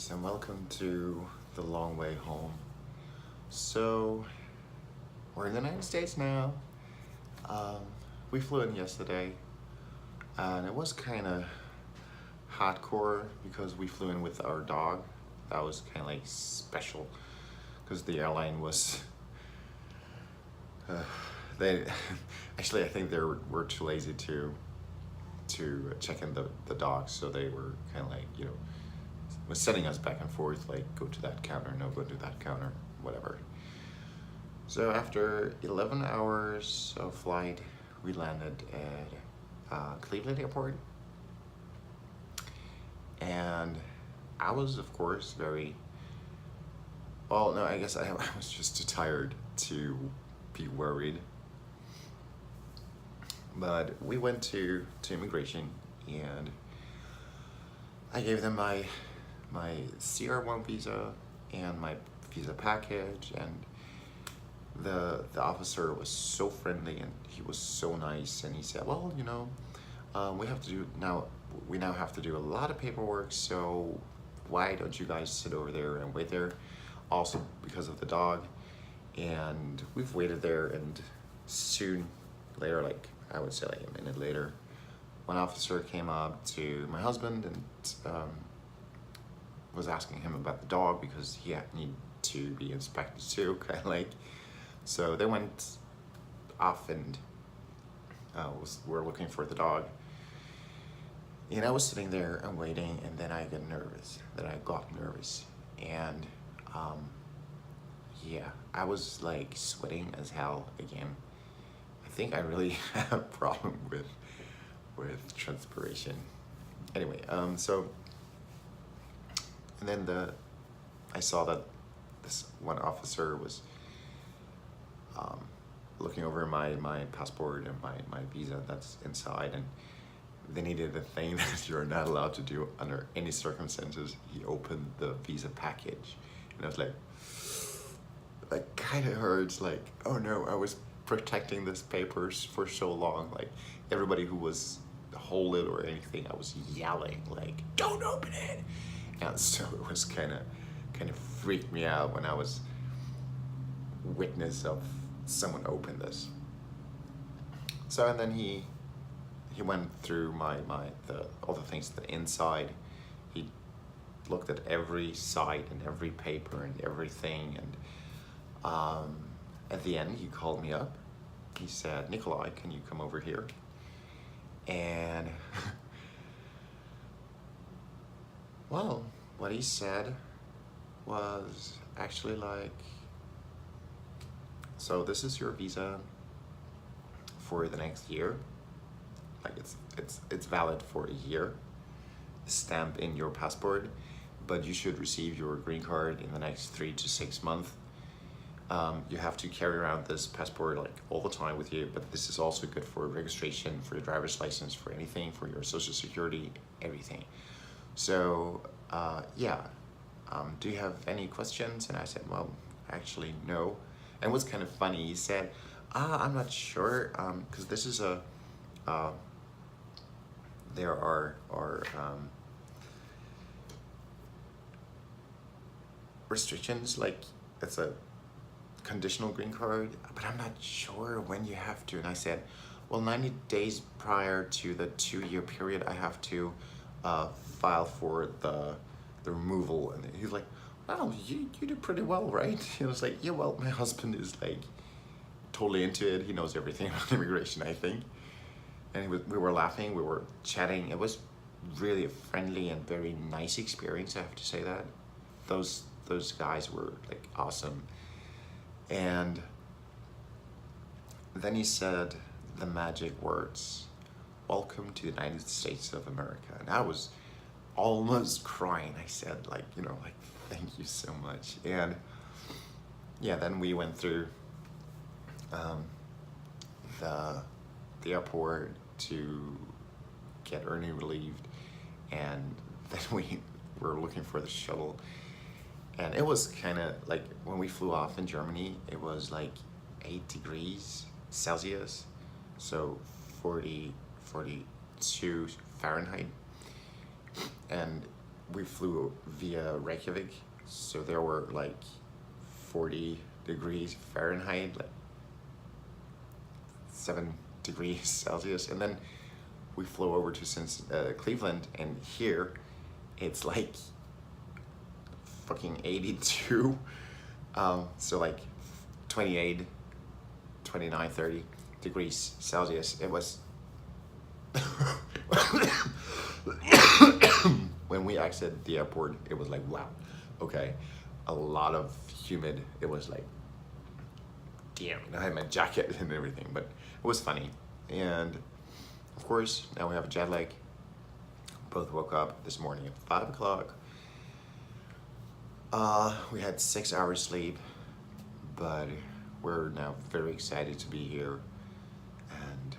guys, and welcome to The Long Way Home. So, we're in the United States now. Um, we flew in yesterday, and it was kind of hardcore because we flew in with our dog. That was kind of like special because the airline was. They actually, I think they were too lazy to check in the dogs, so they were kind of like was sending us back and forth, like go to that counter, no, go to that counter, whatever. So after 11 hours of flight, we landed at Cleveland Airport, and I was, of course, very well. No, I guess I was just too tired to be worried. But we went to immigration, and I gave them my CR1 visa and my visa package, and the officer was so friendly and he was so nice, and he said, well, we now have to do a lot of paperwork, so why don't you guys sit over there and wait there, also because of the dog. And we've waited there, and soon later, like I would say like a minute later, one officer came up to my husband and was asking him about the dog because he need to be inspected too, kind of like. So they went off and were looking for the dog. And I was sitting there and waiting, and then I got nervous. And yeah, I was like sweating as hell again. I think I really have a problem with transpiration. Anyway, so and then I saw that this one officer was looking over my passport and my visa that's inside, and they needed a thing that you're not allowed to do under any circumstances. He opened the visa package, and I was like, that kind of hurts. Like, oh no, I was protecting this papers for so long. Like, everybody who was hold it or anything, I was yelling like, don't open it. And so it was kind of freaked me out when I was witness of someone open this. So and then he went through all the things that inside. He looked at every side and every paper and everything, and at the end he called me up. He said, Nikolai, can you come over here? And well, what he said was actually like, so this is your visa for the next year. Like it's valid for a year, stamp in your passport, but you should receive your green card in the next 3 to 6 months. You have to carry around this passport like all the time with you, but this is also good for registration, for your driver's license, for anything, for your social security, everything. So yeah, do you have any questions? And I said, well, actually no. And what's kind of funny, he said, I'm not sure, because this is there are restrictions, like it's a conditional green card, but I'm not sure when you have to. And I said, well, 90 days prior to the 2-year period, I have to file for the removal. And he's like, wow, you do pretty well, right? He was like, yeah, well, my husband is like totally into it. He knows everything about immigration, I think. And we were laughing, we were chatting. It was really a friendly and very nice experience, I have to say that. Those guys were like awesome. And then he said the magic words, welcome to the United States of America. And I was almost crying. I said like, thank you so much. And yeah, then we went through the airport to get Ernie relieved, and then we were looking for the shuttle. And it was kind of like when we flew off in Germany, it was like 8 degrees Celsius, so 42 Fahrenheit. And we flew via Reykjavik, so there were like 40 degrees Fahrenheit, like 7 degrees Celsius, and then we flew over to Cleveland, and here it's like fucking 82, so like 28, 29, 30 degrees Celsius. It was when we exited the airport, it was like, wow, okay, a lot of humid. It was like, damn, I had my jacket and everything, but it was funny. And of course, now we have a jet lag. Both woke up this morning at 5 o'clock. We had 6 hours sleep, but we're now very excited to be here and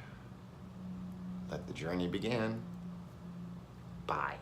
let the journey begin. Bye.